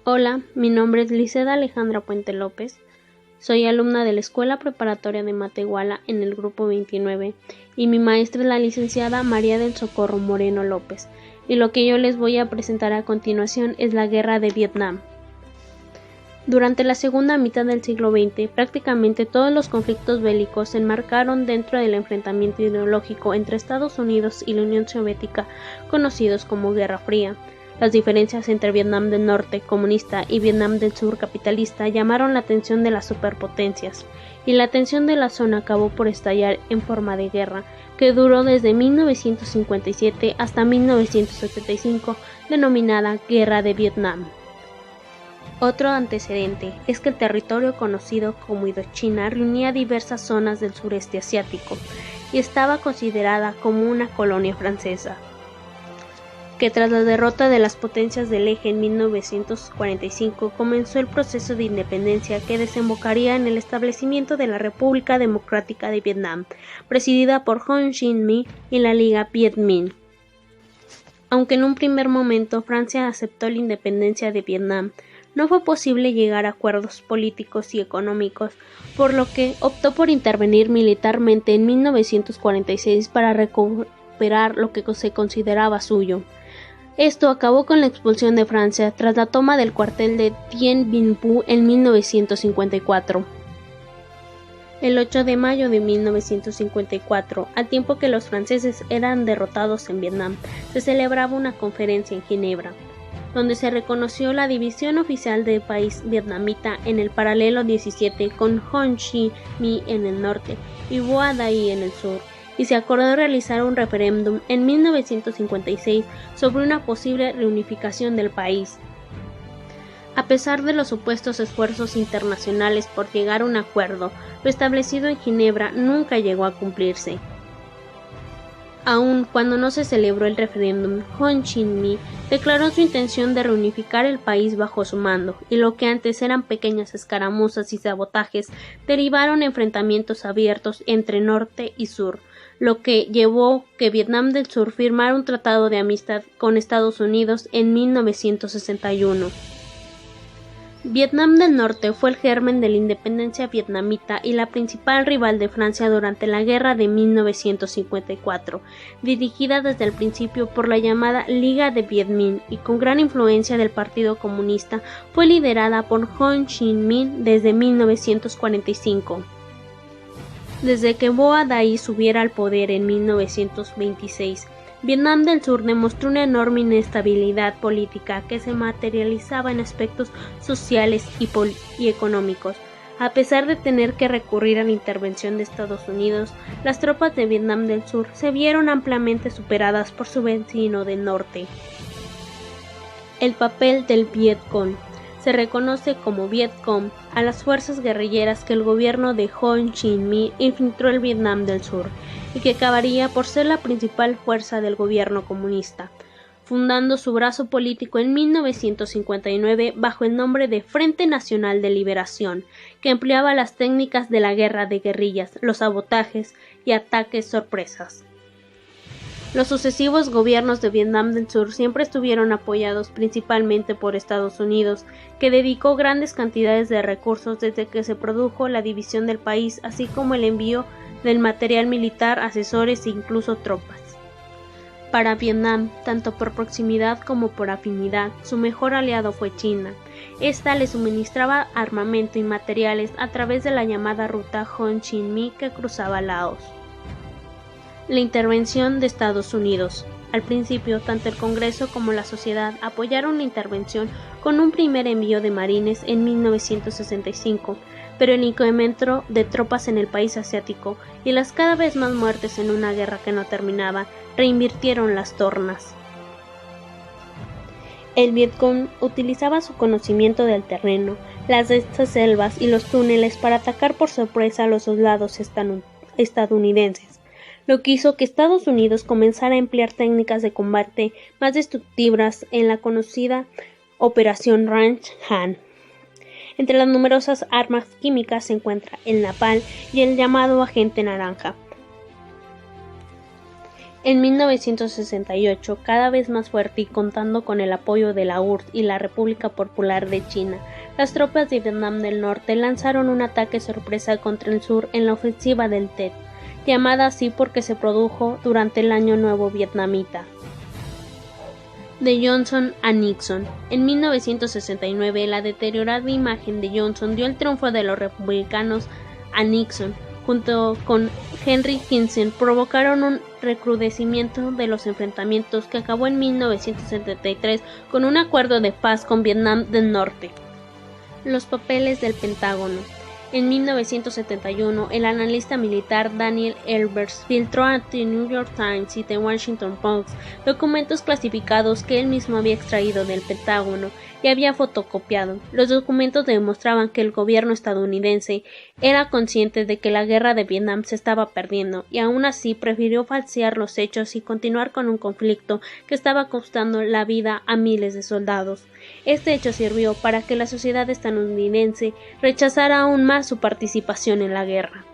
Hola, mi nombre es Liceda Alejandra Puente López. Soy alumna de la Escuela Preparatoria de Matehuala en el grupo 29 y mi maestra es la licenciada María del Socorro Moreno López, y lo que yo les voy a presentar a continuación es la Guerra de Vietnam. Durante la segunda mitad del siglo XX, prácticamente todos los conflictos bélicos se enmarcaron dentro del enfrentamiento ideológico entre Estados Unidos y la Unión Soviética, conocidos como Guerra Fría. Las diferencias entre Vietnam del Norte, comunista, y Vietnam del Sur, capitalista, llamaron la atención de las superpotencias, y la tensión de la zona acabó por estallar en forma de guerra, que duró desde 1957 hasta 1975, denominada Guerra de Vietnam. Otro antecedente es que el territorio conocido como Indochina reunía diversas zonas del sureste asiático, y estaba considerada como una colonia francesa, que tras la derrota de las potencias del Eje en 1945 comenzó el proceso de independencia que desembocaría en el establecimiento de la República Democrática de Vietnam, presidida por Ho Chi Minh y la Liga Viet Minh. Aunque en un primer momento Francia aceptó la independencia de Vietnam, no fue posible llegar a acuerdos políticos y económicos, por lo que optó por intervenir militarmente en 1946 para recuperar lo que se consideraba suyo. Esto acabó con la expulsión de Francia tras la toma del cuartel de Dien Bien Phu en 1954. El 8 de mayo de 1954, al tiempo que los franceses eran derrotados en Vietnam, se celebraba una conferencia en Ginebra, donde se reconoció la división oficial del país vietnamita en el paralelo 17 con Ho Chi Minh en el norte y Vo Dai en el sur, y se acordó realizar un referéndum en 1956 sobre una posible reunificación del país. A pesar de los supuestos esfuerzos internacionales por llegar a un acuerdo, lo establecido en Ginebra nunca llegó a cumplirse. Aun cuando no se celebró el referéndum, Ho Chi Minh declaró su intención de reunificar el país bajo su mando, y lo que antes eran pequeñas escaramuzas y sabotajes derivaron en enfrentamientos abiertos entre norte y sur, lo que llevó que Vietnam del Sur firmara un tratado de amistad con Estados Unidos en 1961. Vietnam del Norte fue el germen de la independencia vietnamita y la principal rival de Francia durante la Guerra de 1954, dirigida desde el principio por la llamada Liga de Viet Minh y con gran influencia del Partido Comunista, fue liderada por Ho Chi Minh desde 1945. Desde que Vo Dai subiera al poder en 1926, Vietnam del Sur demostró una enorme inestabilidad política que se materializaba en aspectos sociales y económicos. A pesar de tener que recurrir a la intervención de Estados Unidos, las tropas de Vietnam del Sur se vieron ampliamente superadas por su vecino del norte. El papel del Viet Cong. Se reconoce como Viet Cong a las fuerzas guerrilleras que el gobierno de Ho Chi Minh infiltró en Vietnam del Sur, y que acabaría por ser la principal fuerza del gobierno comunista, fundando su brazo político en 1959 bajo el nombre de Frente Nacional de Liberación, que empleaba las técnicas de la guerra de guerrillas, los sabotajes y ataques sorpresas. Los sucesivos gobiernos de Vietnam del Sur siempre estuvieron apoyados principalmente por Estados Unidos, que dedicó grandes cantidades de recursos desde que se produjo la división del país, así como el envío del material militar, asesores e incluso tropas. Para Vietnam, tanto por proximidad como por afinidad, su mejor aliado fue China. Esta le suministraba armamento y materiales a través de la llamada ruta Ho Chi Minh que cruzaba Laos. La intervención de Estados Unidos. Al principio, tanto el Congreso como la sociedad apoyaron la intervención con un primer envío de marines en 1965, pero el incremento de tropas en el país asiático y las cada vez más muertes en una guerra que no terminaba reinvirtieron las tornas. El Viet Cong utilizaba su conocimiento del terreno, las densas selvas y los túneles para atacar por sorpresa a los soldados estadounidenses, lo que hizo que Estados Unidos comenzara a emplear técnicas de combate más destructivas en la conocida Operación Ranch Han. Entre las numerosas armas químicas se encuentra el napalm y el llamado agente naranja. En 1968, cada vez más fuerte y contando con el apoyo de la URSS y la República Popular de China, las tropas de Vietnam del Norte lanzaron un ataque sorpresa contra el sur en la ofensiva del Tet, llamada así porque se produjo durante el Año Nuevo vietnamita. De Johnson a Nixon. En 1969, la deteriorada imagen de Johnson dio el triunfo de los republicanos a Nixon. Junto con Henry Kissinger provocaron un recrudecimiento de los enfrentamientos que acabó en 1973 con un acuerdo de paz con Vietnam del Norte. Los papeles del Pentágono. En 1971, el analista militar Daniel Elbers filtró a The New York Times y The Washington Post documentos clasificados que él mismo había extraído del Pentágono y había fotocopiado. Los documentos demostraban que el gobierno estadounidense era consciente de que la guerra de Vietnam se estaba perdiendo y aún así prefirió falsear los hechos y continuar con un conflicto que estaba costando la vida a miles de soldados. Este hecho sirvió para que la sociedad estadounidense rechazara aún más su participación en la guerra.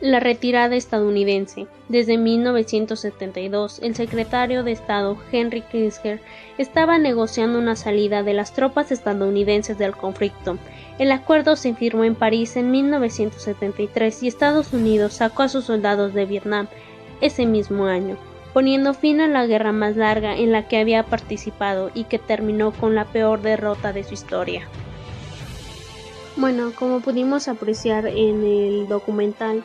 La retirada estadounidense. Desde 1972, el secretario de Estado Henry Kissinger estaba negociando una salida de las tropas estadounidenses del conflicto. El acuerdo se firmó en París en 1973 y Estados Unidos sacó a sus soldados de Vietnam ese mismo año, poniendo fin a la guerra más larga en la que había participado y que terminó con la peor derrota de su historia. Bueno, como pudimos apreciar en el documental,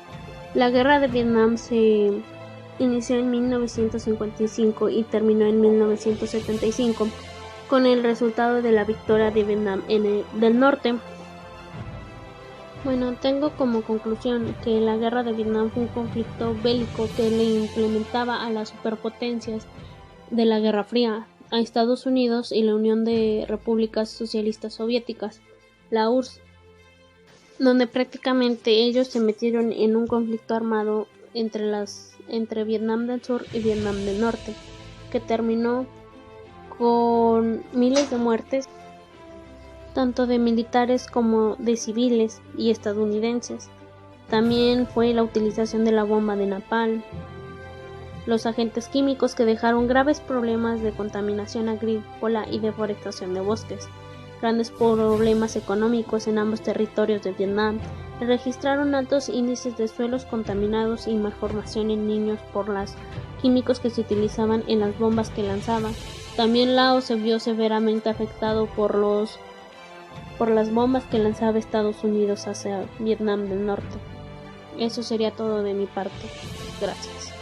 la guerra de Vietnam se inició en 1955 y terminó en 1975 con el resultado de la victoria de Vietnam del Norte. Bueno, tengo como conclusión que la guerra de Vietnam fue un conflicto bélico que le implementaba a las superpotencias de la Guerra Fría, a Estados Unidos y la Unión de Repúblicas Socialistas Soviéticas, la URSS, donde prácticamente ellos se metieron en un conflicto armado entre Vietnam del Sur y Vietnam del Norte, que terminó con miles de muertes, tanto de militares como de civiles y estadounidenses. También fue la utilización de la bomba de napalm, los agentes químicos que dejaron graves problemas de contaminación agrícola y deforestación de bosques, grandes problemas económicos en ambos territorios de Vietnam, registraron altos índices de suelos contaminados y malformación en niños por los químicos que se utilizaban en las bombas que lanzaban. También Laos se vio severamente afectado por las bombas que lanzaba Estados Unidos hacia Vietnam del Norte. Eso sería todo de mi parte. Gracias.